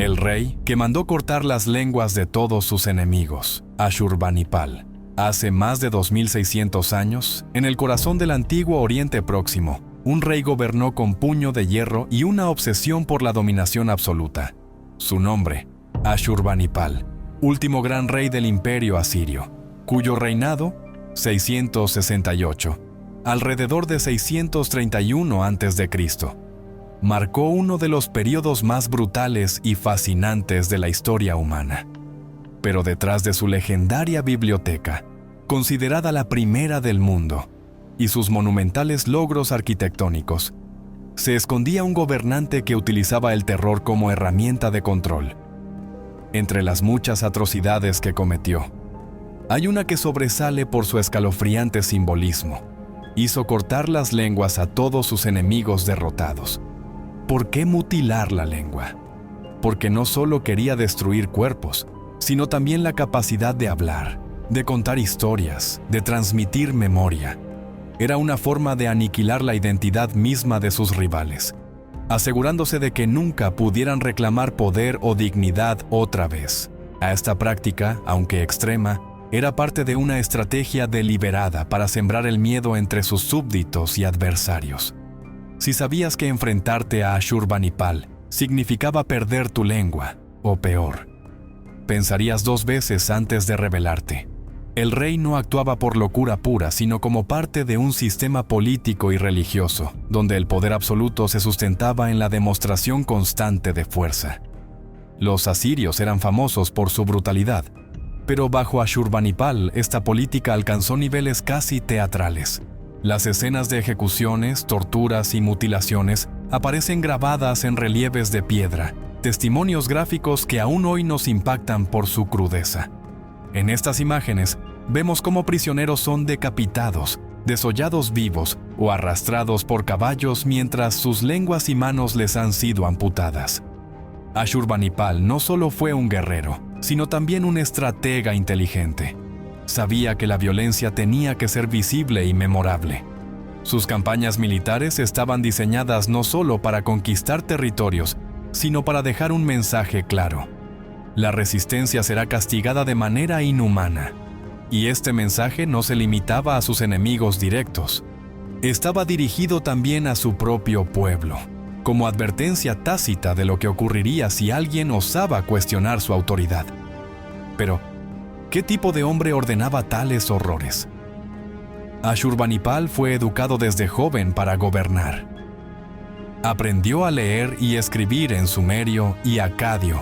el rey que mandó cortar las lenguas de todos sus enemigos, Ashurbanipal, hace más de 2600 años, en el corazón del antiguo Oriente Próximo, un rey gobernó con puño de hierro y una obsesión por la dominación absoluta. Su nombre, Ashurbanipal, último gran rey del imperio asirio, cuyo reinado, 668, alrededor de 631 a.C., marcó uno de los periodos más brutales y fascinantes de la historia humana. Pero detrás de su legendaria biblioteca, considerada la primera del mundo, y sus monumentales logros arquitectónicos, se escondía un gobernante que utilizaba el terror como herramienta de control. Entre las muchas atrocidades que cometió, hay una que sobresale por su escalofriante simbolismo. Hizo cortar las lenguas a todos sus enemigos derrotados. ¿Por qué mutilar la lengua? Porque no solo quería destruir cuerpos, sino también la capacidad de hablar, de contar historias, de transmitir memoria. Era una forma de aniquilar la identidad misma de sus rivales, asegurándose de que nunca pudieran reclamar poder o dignidad otra vez. A esta práctica, aunque extrema, era parte de una estrategia deliberada para sembrar el miedo entre sus súbditos y adversarios. Si sabías que enfrentarte a Ashurbanipal significaba perder tu lengua, o peor, pensarías 2 veces antes de rebelarte. El rey no actuaba por locura pura, sino como parte de un sistema político y religioso, donde el poder absoluto se sustentaba en la demostración constante de fuerza. Los asirios eran famosos por su brutalidad, pero bajo Ashurbanipal esta política alcanzó niveles casi teatrales. Las escenas de ejecuciones, torturas y mutilaciones aparecen grabadas en relieves de piedra, testimonios gráficos que aún hoy nos impactan por su crudeza. En estas imágenes, vemos cómo prisioneros son decapitados, desollados vivos o arrastrados por caballos mientras sus lenguas y manos les han sido amputadas. Ashurbanipal no solo fue un guerrero, sino también un estratega inteligente. Sabía que la violencia tenía que ser visible y memorable. Sus campañas militares estaban diseñadas no solo para conquistar territorios, sino para dejar un mensaje claro. La resistencia será castigada de manera inhumana. Y este mensaje no se limitaba a sus enemigos directos. Estaba dirigido también a su propio pueblo, como advertencia tácita de lo que ocurriría si alguien osaba cuestionar su autoridad. Pero, ¿qué tipo de hombre ordenaba tales horrores? Ashurbanipal fue educado desde joven para gobernar. Aprendió a leer y escribir en sumerio y acadio,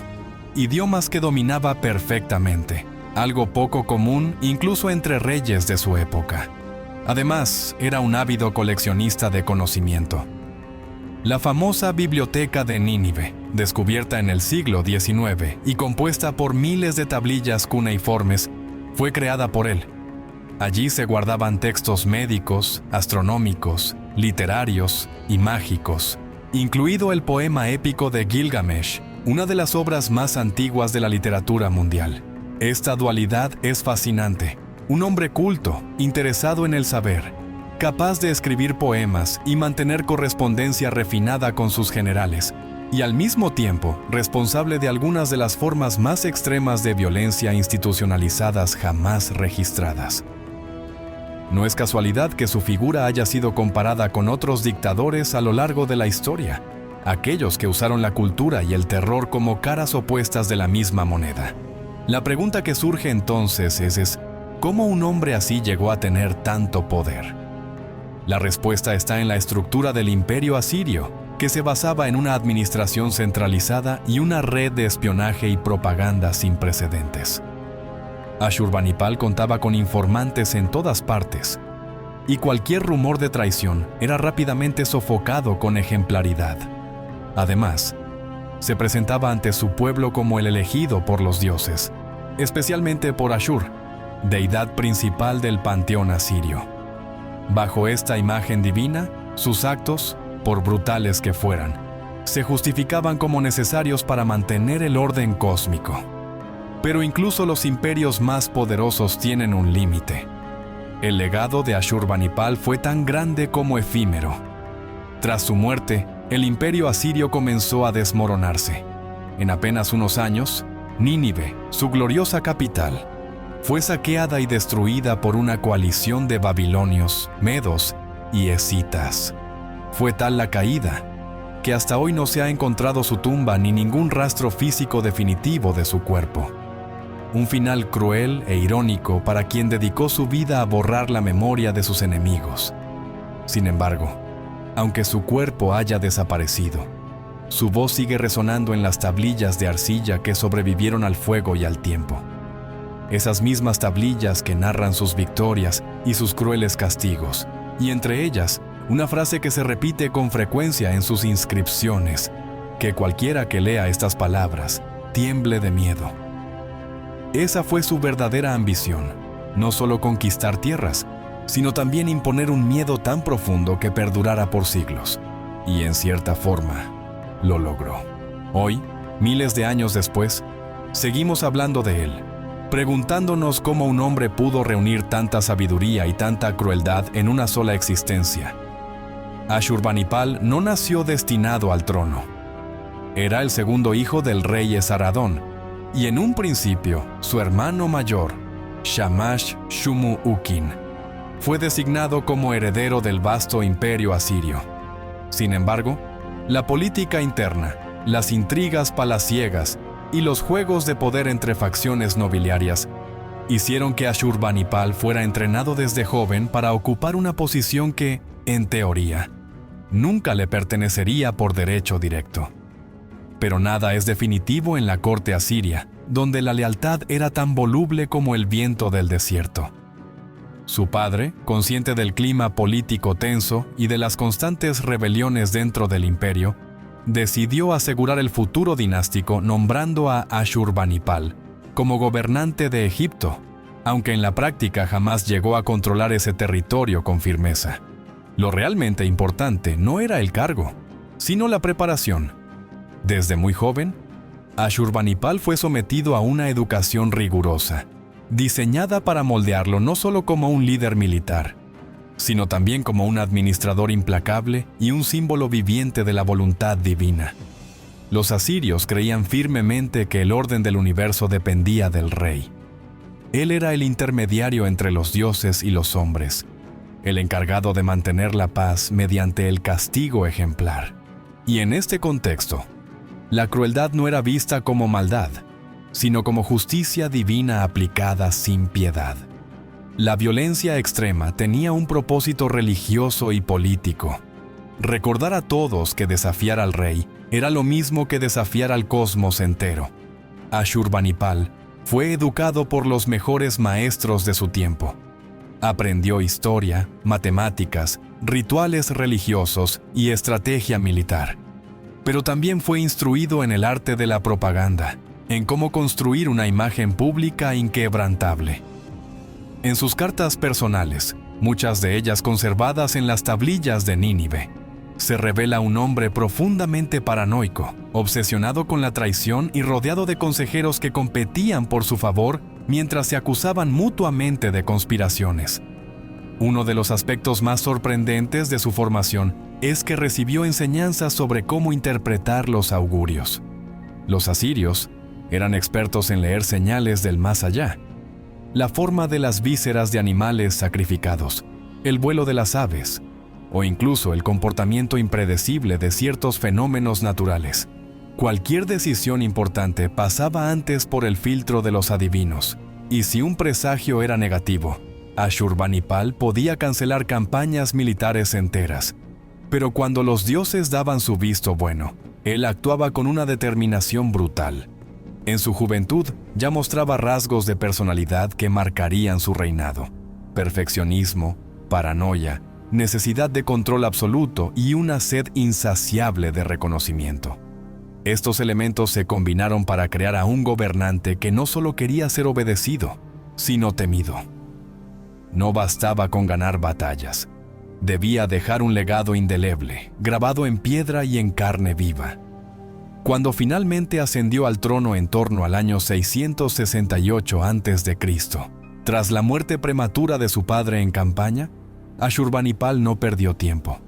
idiomas que dominaba perfectamente, algo poco común incluso entre reyes de su época. Además, era un ávido coleccionista de conocimiento. La famosa Biblioteca de Nínive, descubierta en el siglo XIX y compuesta por miles de tablillas cuneiformes, fue creada por él. Allí se guardaban textos médicos, astronómicos, literarios y mágicos, incluido el poema épico de Gilgamesh, una de las obras más antiguas de la literatura mundial. Esta dualidad es fascinante. Un hombre culto, interesado en el saber, capaz de escribir poemas y mantener correspondencia refinada con sus generales, y al mismo tiempo responsable de algunas de las formas más extremas de violencia institucionalizadas jamás registradas. No es casualidad que su figura haya sido comparada con otros dictadores a lo largo de la historia, aquellos que usaron la cultura y el terror como caras opuestas de la misma moneda. La pregunta que surge entonces es ¿cómo un hombre así llegó a tener tanto poder? La respuesta está en la estructura del imperio asirio, que se basaba en una administración centralizada y una red de espionaje y propaganda sin precedentes. Ashurbanipal contaba con informantes en todas partes, y cualquier rumor de traición era rápidamente sofocado con ejemplaridad. Además, se presentaba ante su pueblo como el elegido por los dioses, especialmente por Ashur, deidad principal del panteón asirio. Bajo esta imagen divina, sus actos, por brutales que fueran, se justificaban como necesarios para mantener el orden cósmico. Pero incluso los imperios más poderosos tienen un límite. El legado de Ashurbanipal fue tan grande como efímero. Tras su muerte, el imperio asirio comenzó a desmoronarse. En apenas unos años, Nínive, su gloriosa capital, fue saqueada y destruida por una coalición de babilonios, medos y escitas. Fue tal la caída que hasta hoy no se ha encontrado su tumba ni ningún rastro físico definitivo de su cuerpo. Un final cruel e irónico para quien dedicó su vida a borrar la memoria de sus enemigos. Sin embargo, aunque su cuerpo haya desaparecido, su voz sigue resonando en las tablillas de arcilla que sobrevivieron al fuego y al tiempo. Esas mismas tablillas que narran sus victorias y sus crueles castigos, y entre ellas, una frase que se repite con frecuencia en sus inscripciones, que cualquiera que lea estas palabras tiemble de miedo. Esa fue su verdadera ambición, no solo conquistar tierras, sino también imponer un miedo tan profundo que perdurara por siglos. Y en cierta forma, lo logró. Hoy, miles de años después, seguimos hablando de él, preguntándonos cómo un hombre pudo reunir tanta sabiduría y tanta crueldad en una sola existencia. Ashurbanipal no nació destinado al trono. Era el segundo hijo del rey Esaradón, y en un principio, su hermano mayor, Shamash-Shum-Ukin, fue designado como heredero del vasto imperio asirio. Sin embargo, la política interna, las intrigas palaciegas y los juegos de poder entre facciones nobiliarias hicieron que Ashurbanipal fuera entrenado desde joven para ocupar una posición que, en teoría, nunca le pertenecería por derecho directo. Pero nada es definitivo en la corte asiria, donde la lealtad era tan voluble como el viento del desierto. Su padre, consciente del clima político tenso y de las constantes rebeliones dentro del imperio, decidió asegurar el futuro dinástico nombrando a Ashurbanipal como gobernante de Egipto, aunque en la práctica jamás llegó a controlar ese territorio con firmeza. Lo realmente importante no era el cargo, sino la preparación. Desde muy joven, Ashurbanipal fue sometido a una educación rigurosa, diseñada para moldearlo no solo como un líder militar, sino también como un administrador implacable y un símbolo viviente de la voluntad divina. Los asirios creían firmemente que el orden del universo dependía del rey. Él era el intermediario entre los dioses y los hombres, el encargado de mantener la paz mediante el castigo ejemplar. Y en este contexto, la crueldad no era vista como maldad, sino como justicia divina aplicada sin piedad. La violencia extrema tenía un propósito religioso y político. Recordar a todos que desafiar al rey era lo mismo que desafiar al cosmos entero. Ashurbanipal fue educado por los mejores maestros de su tiempo. Aprendió historia, matemáticas, rituales religiosos y estrategia militar. Pero también fue instruido en el arte de la propaganda, en cómo construir una imagen pública inquebrantable. En sus cartas personales, muchas de ellas conservadas en las tablillas de Nínive, se revela un hombre profundamente paranoico, obsesionado con la traición y rodeado de consejeros que competían por su favor mientras se acusaban mutuamente de conspiraciones. Uno de los aspectos más sorprendentes de su formación es que recibió enseñanzas sobre cómo interpretar los augurios. Los asirios eran expertos en leer señales del más allá, la forma de las vísceras de animales sacrificados, el vuelo de las aves, o incluso el comportamiento impredecible de ciertos fenómenos naturales. Cualquier decisión importante pasaba antes por el filtro de los adivinos, y si un presagio era negativo, Ashurbanipal podía cancelar campañas militares enteras. Pero cuando los dioses daban su visto bueno, él actuaba con una determinación brutal. En su juventud ya mostraba rasgos de personalidad que marcarían su reinado: perfeccionismo, paranoia, necesidad de control absoluto y una sed insaciable de reconocimiento. Estos elementos se combinaron para crear a un gobernante que no solo quería ser obedecido, sino temido. No bastaba con ganar batallas. Debía dejar un legado indeleble, grabado en piedra y en carne viva. Cuando finalmente ascendió al trono en torno al año 668 a.C., tras la muerte prematura de su padre en campaña, Ashurbanipal no perdió tiempo.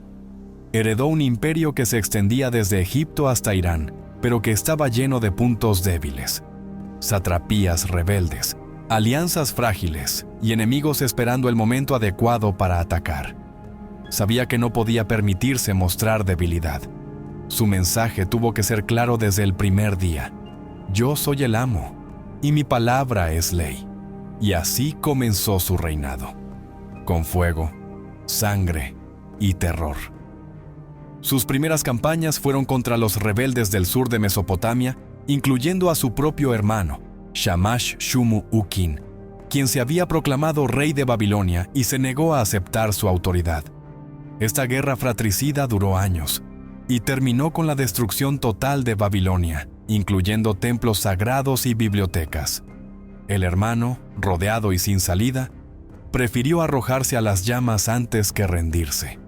Heredó un imperio que se extendía desde Egipto hasta Irán pero que estaba lleno de puntos débiles, satrapías rebeldes, alianzas frágiles y enemigos esperando el momento adecuado para atacar. Sabía que no podía permitirse mostrar debilidad. Su mensaje tuvo que ser claro desde el primer día. Yo soy el amo, y mi palabra es ley. Y así comenzó su reinado, con fuego, sangre y terror. Sus primeras campañas fueron contra los rebeldes del sur de Mesopotamia, incluyendo a su propio hermano, Shamash-Shumu-Ukin, quien se había proclamado rey de Babilonia y se negó a aceptar su autoridad. Esta guerra fratricida duró años y terminó con la destrucción total de Babilonia, incluyendo templos sagrados y bibliotecas. El hermano, rodeado y sin salida, prefirió arrojarse a las llamas antes que rendirse.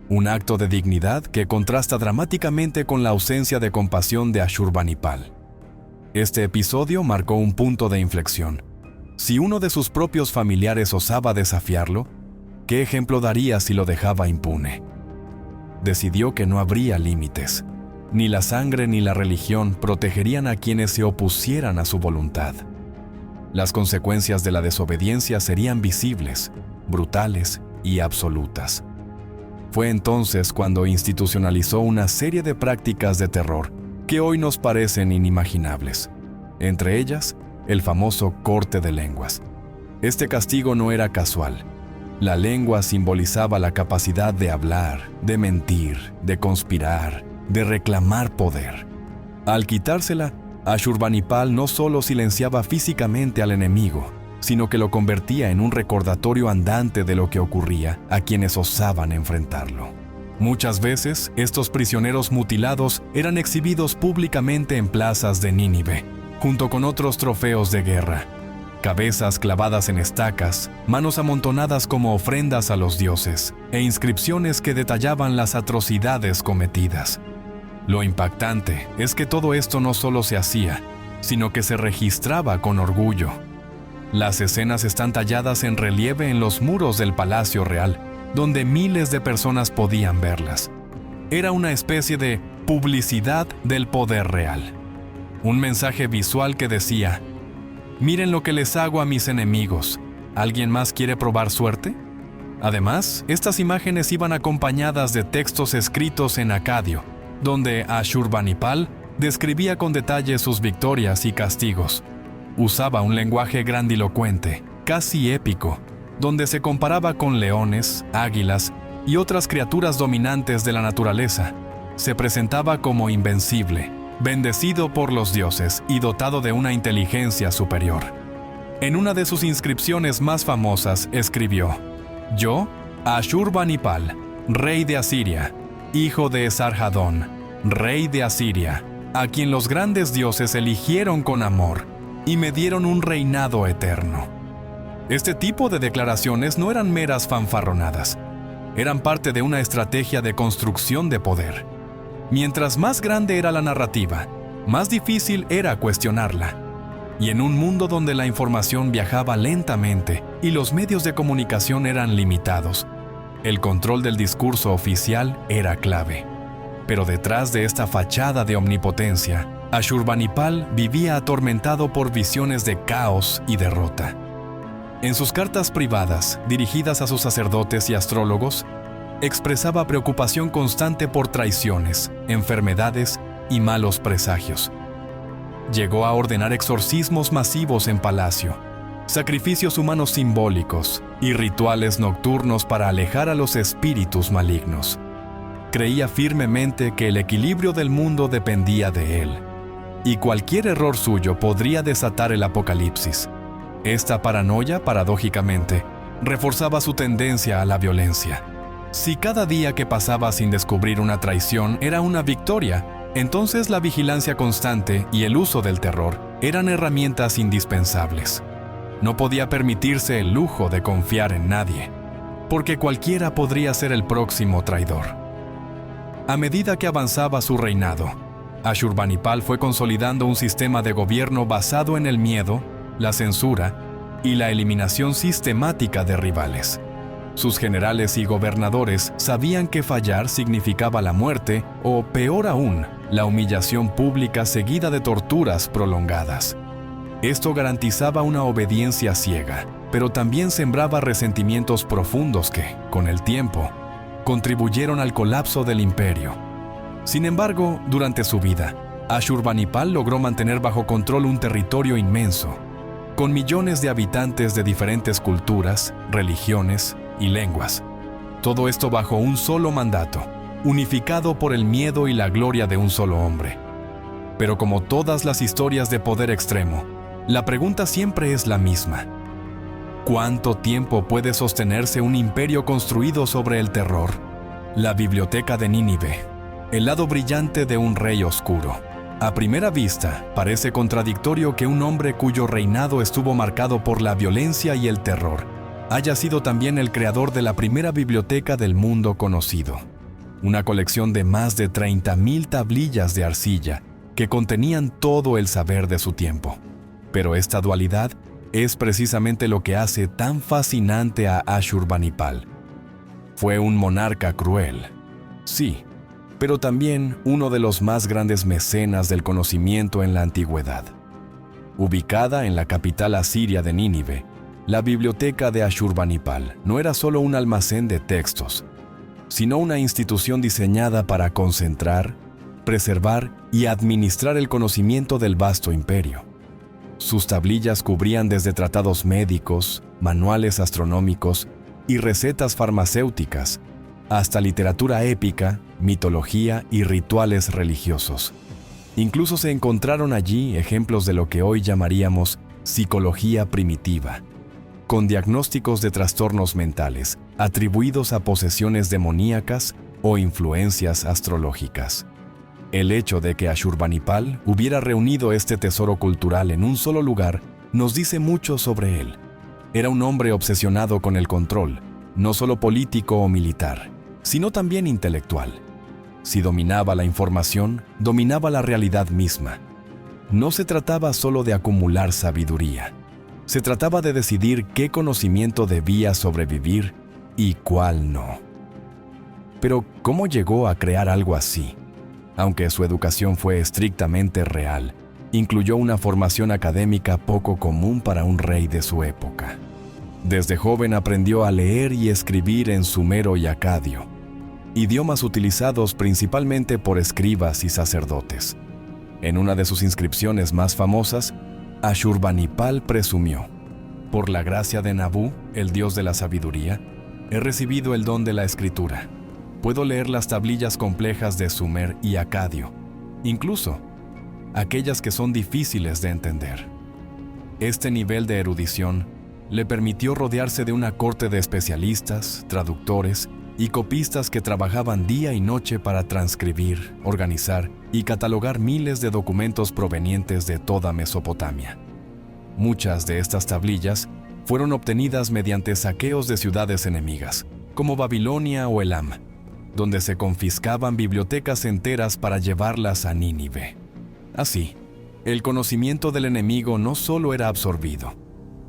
Un acto de dignidad que contrasta dramáticamente con la ausencia de compasión de Ashurbanipal. Este episodio marcó un punto de inflexión. Si uno de sus propios familiares osaba desafiarlo, ¿qué ejemplo daría si lo dejaba impune? Decidió que no habría límites. Ni la sangre ni la religión protegerían a quienes se opusieran a su voluntad. Las consecuencias de la desobediencia serían visibles, brutales y absolutas. Fue entonces cuando institucionalizó una serie de prácticas de terror que hoy nos parecen inimaginables. Entre ellas, el famoso corte de lenguas. Este castigo no era casual. La lengua simbolizaba la capacidad de hablar, de mentir, de conspirar, de reclamar poder. Al quitársela, Ashurbanipal no solo silenciaba físicamente al enemigo, sino que lo convertía en un recordatorio andante de lo que ocurría a quienes osaban enfrentarlo. Muchas veces, estos prisioneros mutilados eran exhibidos públicamente en plazas de Nínive, junto con otros trofeos de guerra. Cabezas clavadas en estacas, manos amontonadas como ofrendas a los dioses, e inscripciones que detallaban las atrocidades cometidas. Lo impactante es que todo esto no solo se hacía, sino que se registraba con orgullo. Las escenas están talladas en relieve en los muros del Palacio Real, donde miles de personas podían verlas. Era una especie de publicidad del poder real. Un mensaje visual que decía: «Miren lo que les hago a mis enemigos. ¿Alguien más quiere probar suerte?». Además, estas imágenes iban acompañadas de textos escritos en acadio, donde Ashurbanipal describía con detalle sus victorias y castigos. Usaba un lenguaje grandilocuente, casi épico, donde se comparaba con leones, águilas y otras criaturas dominantes de la naturaleza. Se presentaba como invencible, bendecido por los dioses y dotado de una inteligencia superior. En una de sus inscripciones más famosas escribió: «Yo, Ashurbanipal, rey de Asiria, hijo de Esarhadón, rey de Asiria, a quien los grandes dioses eligieron con amor y me dieron un reinado eterno». Este tipo de declaraciones no eran meras fanfarronadas, eran parte de una estrategia de construcción de poder. Mientras más grande era la narrativa, más difícil era cuestionarla. Y en un mundo donde la información viajaba lentamente y los medios de comunicación eran limitados, el control del discurso oficial era clave. Pero detrás de esta fachada de omnipotencia, Ashurbanipal vivía atormentado por visiones de caos y derrota. En sus cartas privadas, dirigidas a sus sacerdotes y astrólogos, expresaba preocupación constante por traiciones, enfermedades y malos presagios. Llegó a ordenar exorcismos masivos en palacio, sacrificios humanos simbólicos y rituales nocturnos para alejar a los espíritus malignos. Creía firmemente que el equilibrio del mundo dependía de él, y cualquier error suyo podría desatar el apocalipsis. Esta paranoia, paradójicamente, reforzaba su tendencia a la violencia. Si cada día que pasaba sin descubrir una traición era una victoria, entonces la vigilancia constante y el uso del terror eran herramientas indispensables. No podía permitirse el lujo de confiar en nadie, porque cualquiera podría ser el próximo traidor. A medida que avanzaba su reinado, Ashurbanipal fue consolidando un sistema de gobierno basado en el miedo, la censura y la eliminación sistemática de rivales. Sus generales y gobernadores sabían que fallar significaba la muerte o, peor aún, la humillación pública seguida de torturas prolongadas. Esto garantizaba una obediencia ciega, pero también sembraba resentimientos profundos que, con el tiempo, contribuyeron al colapso del imperio. Sin embargo, durante su vida, Ashurbanipal logró mantener bajo control un territorio inmenso, con millones de habitantes de diferentes culturas, religiones y lenguas. Todo esto bajo un solo mandato, unificado por el miedo y la gloria de un solo hombre. Pero como todas las historias de poder extremo, la pregunta siempre es la misma. ¿Cuánto tiempo puede sostenerse un imperio construido sobre el terror? La biblioteca de Nínive, el lado brillante de un rey oscuro. A primera vista, parece contradictorio que un hombre cuyo reinado estuvo marcado por la violencia y el terror haya sido también el creador de la primera biblioteca del mundo conocido. Una colección de más de 30,000 tablillas de arcilla que contenían todo el saber de su tiempo. Pero esta dualidad es precisamente lo que hace tan fascinante a Ashurbanipal. Fue un monarca cruel, sí, pero también uno de los más grandes mecenas del conocimiento en la antigüedad. Ubicada en la capital asiria de Nínive, la biblioteca de Ashurbanipal no era solo un almacén de textos, sino una institución diseñada para concentrar, preservar y administrar el conocimiento del vasto imperio. Sus tablillas cubrían desde tratados médicos, manuales astronómicos y recetas farmacéuticas, hasta literatura épica, mitología y rituales religiosos. Incluso se encontraron allí ejemplos de lo que hoy llamaríamos psicología primitiva, con diagnósticos de trastornos mentales atribuidos a posesiones demoníacas o influencias astrológicas. El hecho de que Ashurbanipal hubiera reunido este tesoro cultural en un solo lugar nos dice mucho sobre él. Era un hombre obsesionado con el control, no solo político o militar, sino también intelectual. Si dominaba la información, dominaba la realidad misma. No se trataba solo de acumular sabiduría. Se trataba de decidir qué conocimiento debía sobrevivir y cuál no. Pero, ¿cómo llegó a crear algo así? Aunque su educación fue estrictamente real, incluyó una formación académica poco común para un rey de su época. Desde joven aprendió a leer y escribir en sumero y acadio, idiomas utilizados principalmente por escribas y sacerdotes. En una de sus inscripciones más famosas, Ashurbanipal presumió: «Por la gracia de Nabú, el dios de la sabiduría, he recibido el don de la escritura. Puedo leer las tablillas complejas de Sumer y Acadio, incluso aquellas que son difíciles de entender». Este nivel de erudición le permitió rodearse de una corte de especialistas, traductores y copistas que trabajaban día y noche para transcribir, organizar y catalogar miles de documentos provenientes de toda Mesopotamia. Muchas de estas tablillas fueron obtenidas mediante saqueos de ciudades enemigas, como Babilonia o Elam, donde se confiscaban bibliotecas enteras para llevarlas a Nínive. Así, el conocimiento del enemigo no solo era absorbido,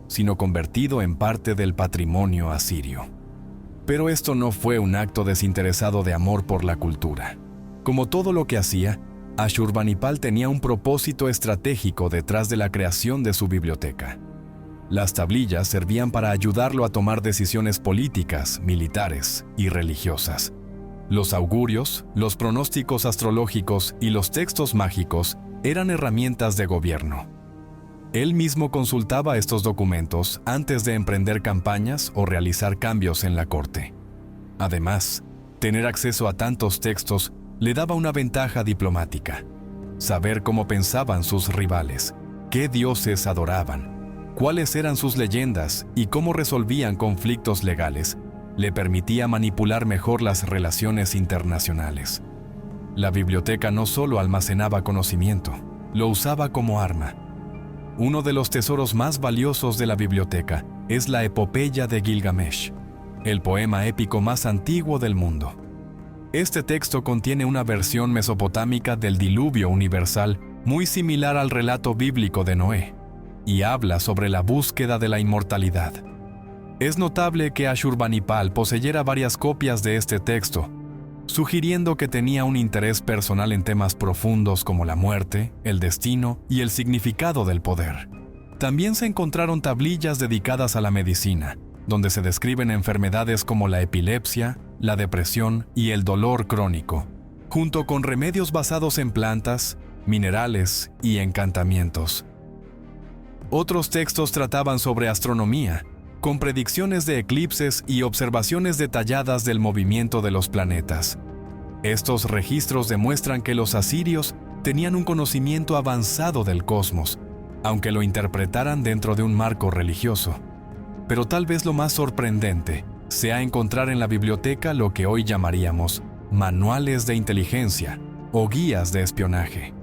sino convertido en parte del patrimonio asirio. Pero esto no fue un acto desinteresado de amor por la cultura. Como todo lo que hacía, Ashurbanipal tenía un propósito estratégico detrás de la creación de su biblioteca. Las tablillas servían para ayudarlo a tomar decisiones políticas, militares y religiosas. Los augurios, los pronósticos astrológicos y los textos mágicos eran herramientas de gobierno. Él mismo consultaba estos documentos antes de emprender campañas o realizar cambios en la corte. Además, tener acceso a tantos textos le daba una ventaja diplomática. Saber cómo pensaban sus rivales, qué dioses adoraban, cuáles eran sus leyendas y cómo resolvían conflictos legales, le permitía manipular mejor las relaciones internacionales. La biblioteca no solo almacenaba conocimiento, lo usaba como arma. Uno de los tesoros más valiosos de la biblioteca es la Epopeya de Gilgamesh, el poema épico más antiguo del mundo. Este texto contiene una versión mesopotámica del diluvio universal muy similar al relato bíblico de Noé, y habla sobre la búsqueda de la inmortalidad. Es notable que Ashurbanipal poseyera varias copias de este texto, sugiriendo que tenía un interés personal en temas profundos como la muerte, el destino y el significado del poder. También se encontraron tablillas dedicadas a la medicina, donde se describen enfermedades como la epilepsia, la depresión y el dolor crónico, junto con remedios basados en plantas, minerales y encantamientos. Otros textos trataban sobre astronomía, con predicciones de eclipses y observaciones detalladas del movimiento de los planetas. Estos registros demuestran que los asirios tenían un conocimiento avanzado del cosmos, aunque lo interpretaran dentro de un marco religioso. Pero tal vez lo más sorprendente sea encontrar en la biblioteca lo que hoy llamaríamos manuales de inteligencia o guías de espionaje.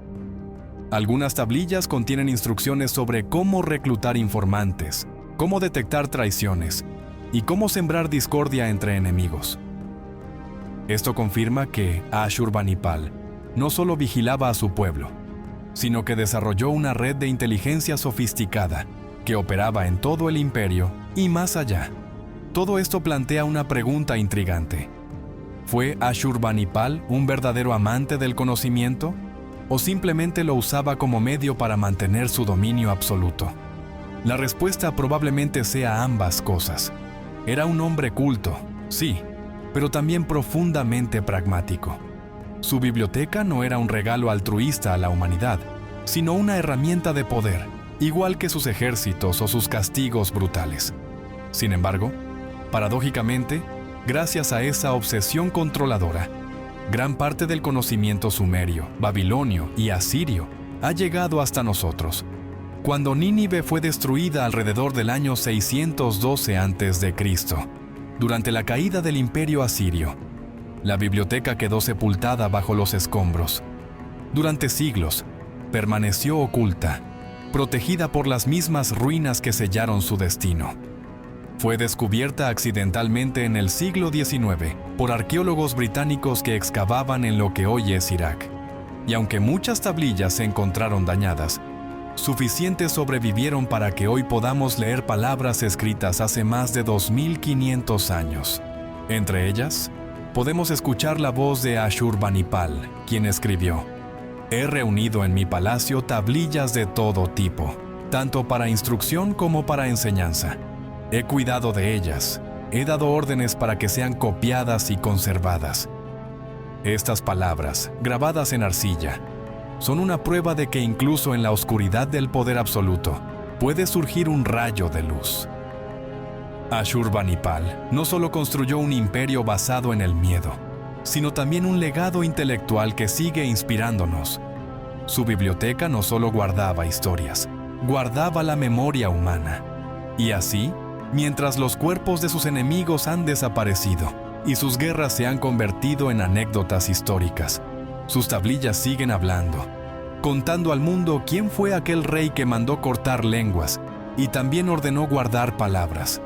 Algunas tablillas contienen instrucciones sobre cómo reclutar informantes, cómo detectar traiciones y cómo sembrar discordia entre enemigos. Esto confirma que Ashurbanipal no solo vigilaba a su pueblo, sino que desarrolló una red de inteligencia sofisticada que operaba en todo el imperio y más allá. Todo esto plantea una pregunta intrigante. ¿Fue Ashurbanipal un verdadero amante del conocimiento o simplemente lo usaba como medio para mantener su dominio absoluto? La respuesta probablemente sea ambas cosas. Era un hombre culto, sí, pero también profundamente pragmático. Su biblioteca no era un regalo altruista a la humanidad, sino una herramienta de poder, igual que sus ejércitos o sus castigos brutales. Sin embargo, paradójicamente, gracias a esa obsesión controladora, gran parte del conocimiento sumerio, babilonio y asirio ha llegado hasta nosotros. Cuando Nínive fue destruida alrededor del año 612 a.C., durante la caída del imperio asirio, la biblioteca quedó sepultada bajo los escombros. Durante siglos, permaneció oculta, protegida por las mismas ruinas que sellaron su destino. Fue descubierta accidentalmente en el siglo XIX por arqueólogos británicos que excavaban en lo que hoy es Irak. Y aunque muchas tablillas se encontraron dañadas, suficientes sobrevivieron para que hoy podamos leer palabras escritas hace más de 2500 años. Entre ellas, podemos escuchar la voz de Ashurbanipal, quien escribió: «He reunido en mi palacio tablillas de todo tipo, tanto para instrucción como para enseñanza. He cuidado de ellas, he dado órdenes para que sean copiadas y conservadas». Estas palabras, grabadas en arcilla, son una prueba de que incluso en la oscuridad del poder absoluto puede surgir un rayo de luz. Ashurbanipal no solo construyó un imperio basado en el miedo, sino también un legado intelectual que sigue inspirándonos. Su biblioteca no solo guardaba historias, guardaba la memoria humana. Y así, mientras los cuerpos de sus enemigos han desaparecido y sus guerras se han convertido en anécdotas históricas, sus tablillas siguen hablando, contando al mundo quién fue aquel rey que mandó cortar lenguas y también ordenó guardar palabras.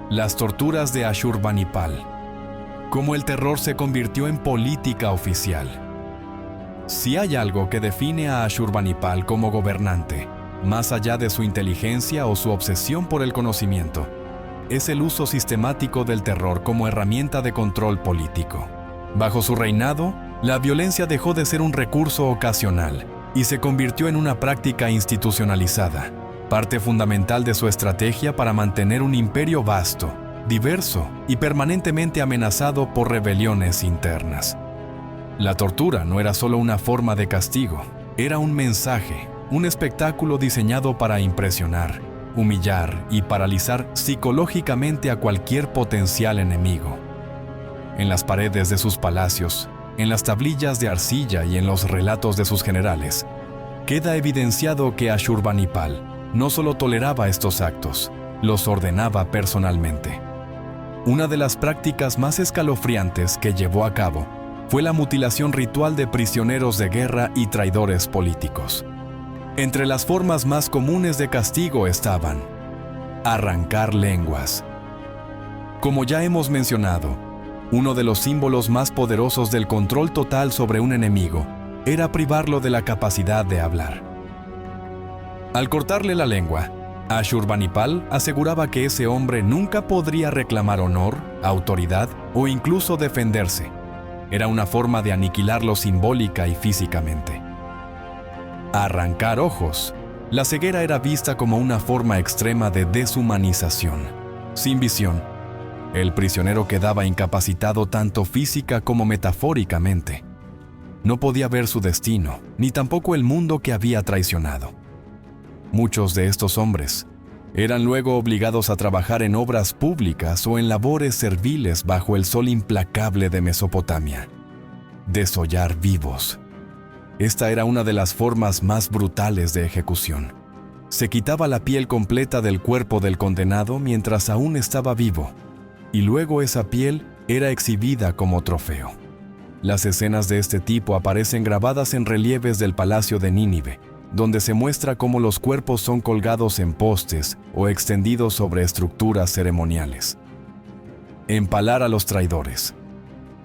Las torturas de Ashurbanipal, cómo el terror se convirtió en política oficial. Si hay algo que define a Ashurbanipal como gobernante, más allá de su inteligencia o su obsesión por el conocimiento, es el uso sistemático del terror como herramienta de control político. Bajo su reinado, la violencia dejó de ser un recurso ocasional y se convirtió en una práctica institucionalizada, parte fundamental de su estrategia para mantener un imperio vasto, diverso y permanentemente amenazado por rebeliones internas. La tortura no era solo una forma de castigo, era un mensaje, un espectáculo diseñado para impresionar, humillar y paralizar psicológicamente a cualquier potencial enemigo. En las paredes de sus palacios, en las tablillas de arcilla y en los relatos de sus generales, queda evidenciado que Ashurbanipal no solo toleraba estos actos, los ordenaba personalmente. Una de las prácticas más escalofriantes que llevó a cabo fue la mutilación ritual de prisioneros de guerra y traidores políticos. Entre las formas más comunes de castigo estaban arrancar lenguas. Como ya hemos mencionado, uno de los símbolos más poderosos del control total sobre un enemigo era privarlo de la capacidad de hablar. Al cortarle la lengua, Ashurbanipal aseguraba que ese hombre nunca podría reclamar honor, autoridad o incluso defenderse. Era una forma de aniquilarlo simbólica y físicamente. Arrancar ojos. La ceguera era vista como una forma extrema de deshumanización. Sin visión, el prisionero quedaba incapacitado tanto física como metafóricamente. No podía ver su destino, ni tampoco el mundo que había traicionado. Muchos de estos hombres eran luego obligados a trabajar en obras públicas o en labores serviles bajo el sol implacable de Mesopotamia. Desollar vivos. Esta era una de las formas más brutales de ejecución. Se quitaba la piel completa del cuerpo del condenado mientras aún estaba vivo, y luego esa piel era exhibida como trofeo. Las escenas de este tipo aparecen grabadas en relieves del Palacio de Nínive, donde se muestra cómo los cuerpos son colgados en postes o extendidos sobre estructuras ceremoniales. Empalar a los traidores.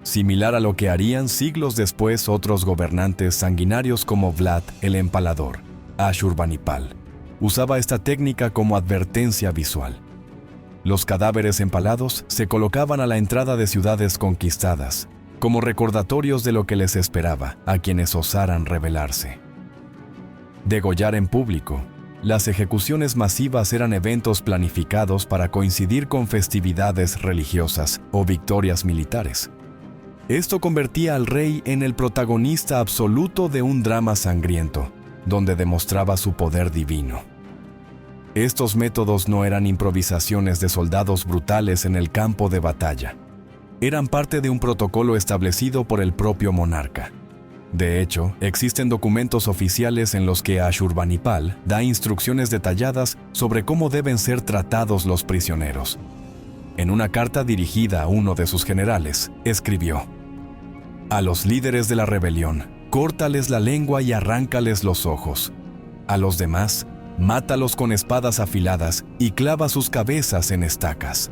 Similar a lo que harían siglos después otros gobernantes sanguinarios como Vlad el Empalador, Ashurbanipal usaba esta técnica como advertencia visual. Los cadáveres empalados se colocaban a la entrada de ciudades conquistadas, como recordatorios de lo que les esperaba a quienes osaran rebelarse. Degollar en público. Las ejecuciones masivas eran eventos planificados para coincidir con festividades religiosas o victorias militares. Esto convertía al rey en el protagonista absoluto de un drama sangriento, donde demostraba su poder divino. Estos métodos no eran improvisaciones de soldados brutales en el campo de batalla. Eran parte de un protocolo establecido por el propio monarca. De hecho, existen documentos oficiales en los que Ashurbanipal da instrucciones detalladas sobre cómo deben ser tratados los prisioneros. En una carta dirigida a uno de sus generales, escribió: «A los líderes de la rebelión, córtales la lengua y arráncales los ojos. A los demás, mátalos con espadas afiladas y clava sus cabezas en estacas».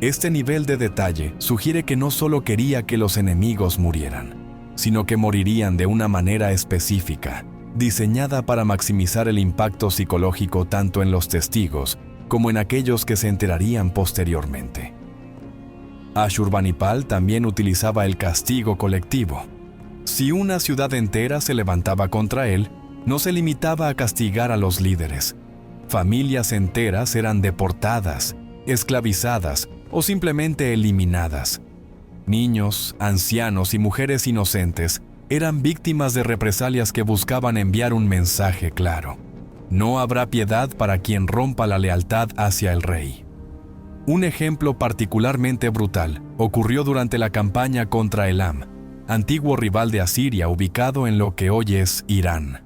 Este nivel de detalle sugiere que no solo quería que los enemigos murieran, sino que morirían de una manera específica, diseñada para maximizar el impacto psicológico tanto en los testigos como en aquellos que se enterarían posteriormente. Ashurbanipal también utilizaba el castigo colectivo. Si una ciudad entera se levantaba contra él, no se limitaba a castigar a los líderes. Familias enteras eran deportadas, esclavizadas o simplemente eliminadas. Niños, ancianos y mujeres inocentes eran víctimas de represalias que buscaban enviar un mensaje claro: no habrá piedad para quien rompa la lealtad hacia el rey. Un ejemplo particularmente brutal ocurrió durante la campaña contra Elam, antiguo rival de Asiria ubicado en lo que hoy es Irán.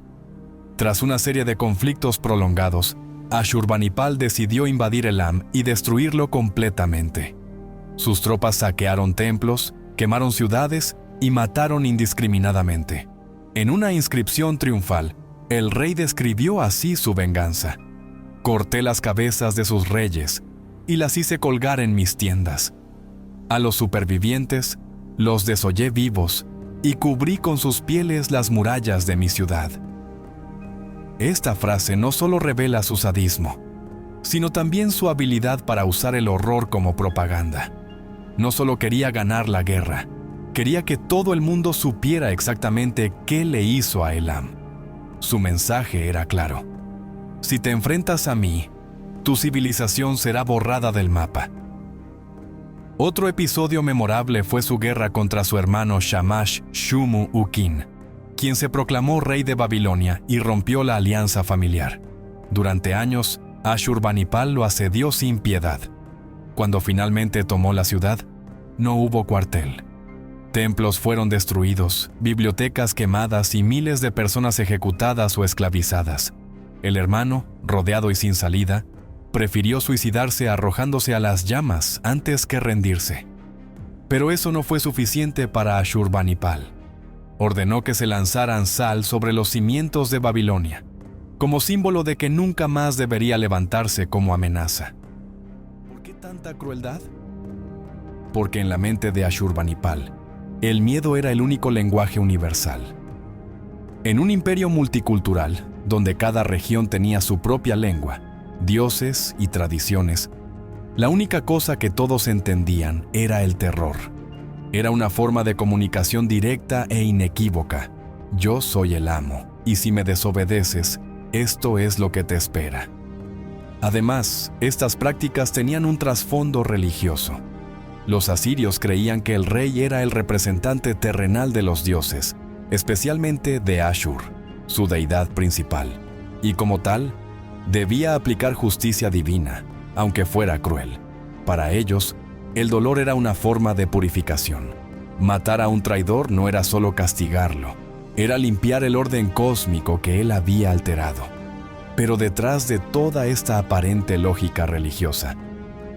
Tras una serie de conflictos prolongados, Ashurbanipal decidió invadir Elam y destruirlo completamente. Sus tropas saquearon templos, quemaron ciudades y mataron indiscriminadamente. En una inscripción triunfal, el rey describió así su venganza: «Corté las cabezas de sus reyes y las hice colgar en mis tiendas. A los supervivientes los desollé vivos y cubrí con sus pieles las murallas de mi ciudad». Esta frase no solo revela su sadismo, sino también su habilidad para usar el horror como propaganda. No solo quería ganar la guerra, quería que todo el mundo supiera exactamente qué le hizo a Elam. Su mensaje era claro: si te enfrentas a mí, tu civilización será borrada del mapa. Otro episodio memorable fue su guerra contra su hermano Shamash-Shumu-Ukin, quien se proclamó rey de Babilonia y rompió la alianza familiar. Durante años, Ashurbanipal lo asedió sin piedad. Cuando finalmente tomó la ciudad, no hubo cuartel. Templos fueron destruidos, bibliotecas quemadas y miles de personas ejecutadas o esclavizadas. El hermano, rodeado y sin salida, prefirió suicidarse arrojándose a las llamas antes que rendirse. Pero eso no fue suficiente para Ashurbanipal. Ordenó que se lanzaran sal sobre los cimientos de Babilonia, como símbolo de que nunca más debería levantarse como amenaza. ¿Por qué tanta crueldad? Porque en la mente de Ashurbanipal, el miedo era el único lenguaje universal. En un imperio multicultural, donde cada región tenía su propia lengua, dioses y tradiciones, la única cosa que todos entendían era el terror. Era una forma de comunicación directa e inequívoca. Yo soy el amo, y si me desobedeces, esto es lo que te espera. Además, estas prácticas tenían un trasfondo religioso. Los asirios creían que el rey era el representante terrenal de los dioses, especialmente de Ashur, su deidad principal, y como tal, debía aplicar justicia divina, aunque fuera cruel. Para ellos, el dolor era una forma de purificación. Matar a un traidor no era solo castigarlo, era limpiar el orden cósmico que él había alterado. Pero detrás de toda esta aparente lógica religiosa,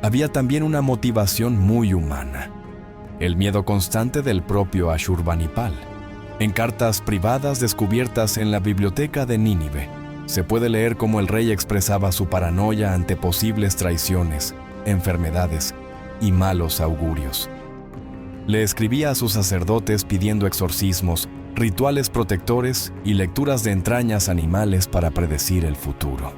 había también una motivación muy humana: el miedo constante del propio Ashurbanipal. En cartas privadas descubiertas en la biblioteca de Nínive, se puede leer cómo el rey expresaba su paranoia ante posibles traiciones, enfermedades y malos augurios. Le escribía a sus sacerdotes pidiendo exorcismos, rituales protectores y lecturas de entrañas animales para predecir el futuro.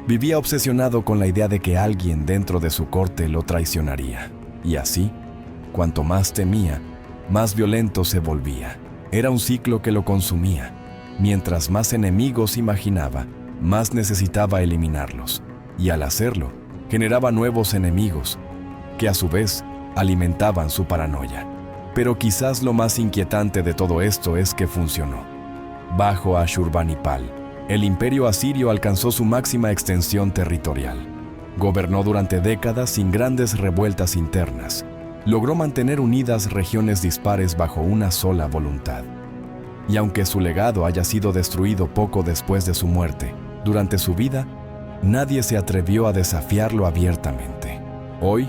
Vivía obsesionado con la idea de que alguien dentro de su corte lo traicionaría. Y así, cuanto más temía, más violento se volvía. Era un ciclo que lo consumía. Mientras más enemigos imaginaba, más necesitaba eliminarlos. Y al hacerlo, generaba nuevos enemigos, que a su vez alimentaban su paranoia. Pero quizás lo más inquietante de todo esto es que funcionó. Bajo Ashurbanipal, el imperio asirio alcanzó su máxima extensión territorial. Gobernó durante décadas sin grandes revueltas internas. Logró mantener unidas regiones dispares bajo una sola voluntad. Y aunque su legado haya sido destruido poco después de su muerte, durante su vida, nadie se atrevió a desafiarlo abiertamente. Hoy,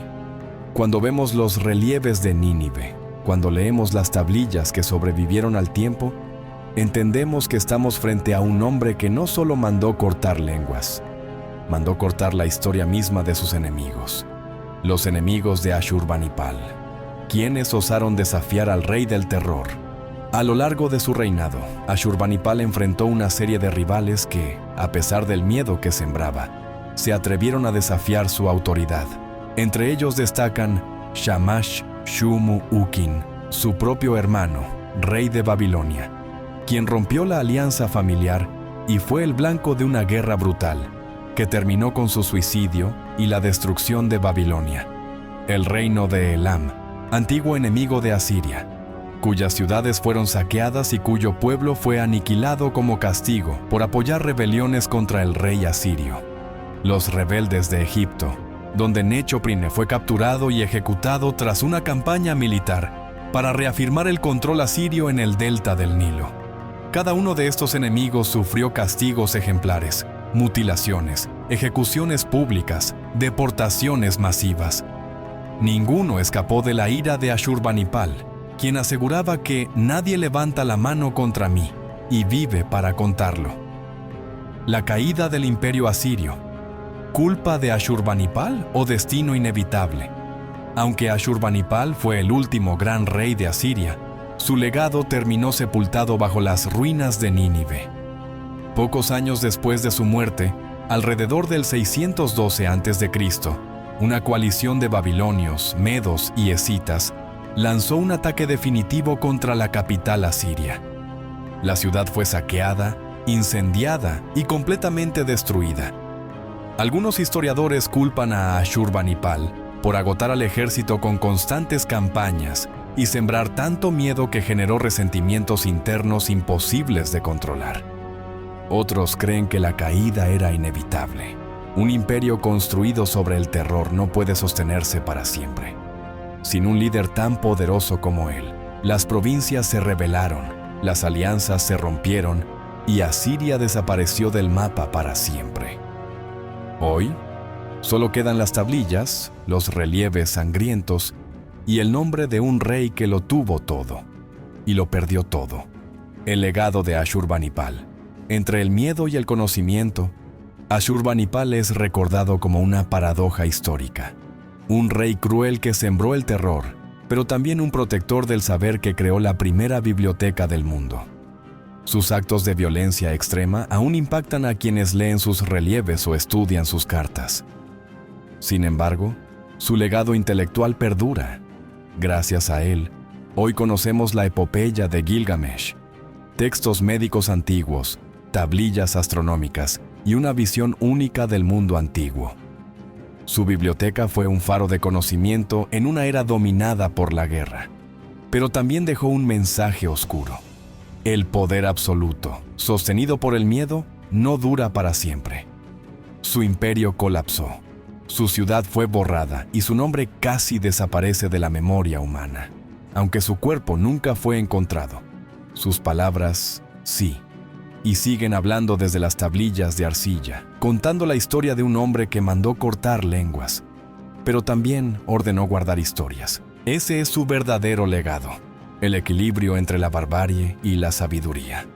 cuando vemos los relieves de Nínive, cuando leemos las tablillas que sobrevivieron al tiempo, entendemos que estamos frente a un hombre que no solo mandó cortar lenguas, mandó cortar la historia misma de sus enemigos, los enemigos de Ashurbanipal, quienes osaron desafiar al rey del terror. A lo largo de su reinado, Ashurbanipal enfrentó una serie de rivales que, a pesar del miedo que sembraba, se atrevieron a desafiar su autoridad. Entre ellos destacan Shamash-Shum-Ukin, su propio hermano, rey de Babilonia, quien rompió la alianza familiar y fue el blanco de una guerra brutal que terminó con su suicidio y la destrucción de Babilonia. El reino de Elam, antiguo enemigo de Asiria, cuyas ciudades fueron saqueadas y cuyo pueblo fue aniquilado como castigo por apoyar rebeliones contra el rey asirio. Los rebeldes de Egipto, donde Nechoprine fue capturado y ejecutado tras una campaña militar para reafirmar el control asirio en el delta del Nilo. Cada uno de estos enemigos sufrió castigos ejemplares, mutilaciones, ejecuciones públicas, deportaciones masivas. Ninguno escapó de la ira de Ashurbanipal, quien aseguraba que nadie levanta la mano contra mí y vive para contarlo. La caída del imperio asirio, ¿culpa de Ashurbanipal o destino inevitable? Aunque Ashurbanipal fue el último gran rey de Asiria, su legado terminó sepultado bajo las ruinas de Nínive. Pocos años después de su muerte, alrededor del 612 a.C., una coalición de babilonios, medos y escitas lanzó un ataque definitivo contra la capital asiria. La ciudad fue saqueada, incendiada y completamente destruida. Algunos historiadores culpan a Ashurbanipal por agotar al ejército con constantes campañas y sembrar tanto miedo que generó resentimientos internos imposibles de controlar. Otros creen que la caída era inevitable. Un imperio construido sobre el terror no puede sostenerse para siempre. Sin un líder tan poderoso como él, las provincias se rebelaron, las alianzas se rompieron y Asiria desapareció del mapa para siempre. Hoy, solo quedan las tablillas, los relieves sangrientos y el nombre de un rey que lo tuvo todo y lo perdió todo. El legado de Ashurbanipal. Entre el miedo y el conocimiento, Ashurbanipal es recordado como una paradoja histórica. Un rey cruel que sembró el terror, pero también un protector del saber que creó la primera biblioteca del mundo. Sus actos de violencia extrema aún impactan a quienes leen sus relieves o estudian sus cartas. Sin embargo, su legado intelectual perdura. Gracias a él, Hoy conocemos la epopeya de Gilgamesh, textos médicos antiguos, tablillas astronómicas y una visión única del mundo antiguo. Su biblioteca fue un faro de conocimiento en una era dominada por la guerra, pero también dejó un mensaje oscuro. El poder absoluto, sostenido por el miedo, no dura para siempre. Su imperio colapsó, su ciudad fue borrada y su nombre casi desaparece de la memoria humana. Aunque su cuerpo nunca fue encontrado, sus palabras sí, y siguen hablando desde las tablillas de arcilla, contando la historia de un hombre que mandó cortar lenguas, pero también ordenó guardar historias. Ese es su verdadero legado, el equilibrio entre la barbarie y la sabiduría.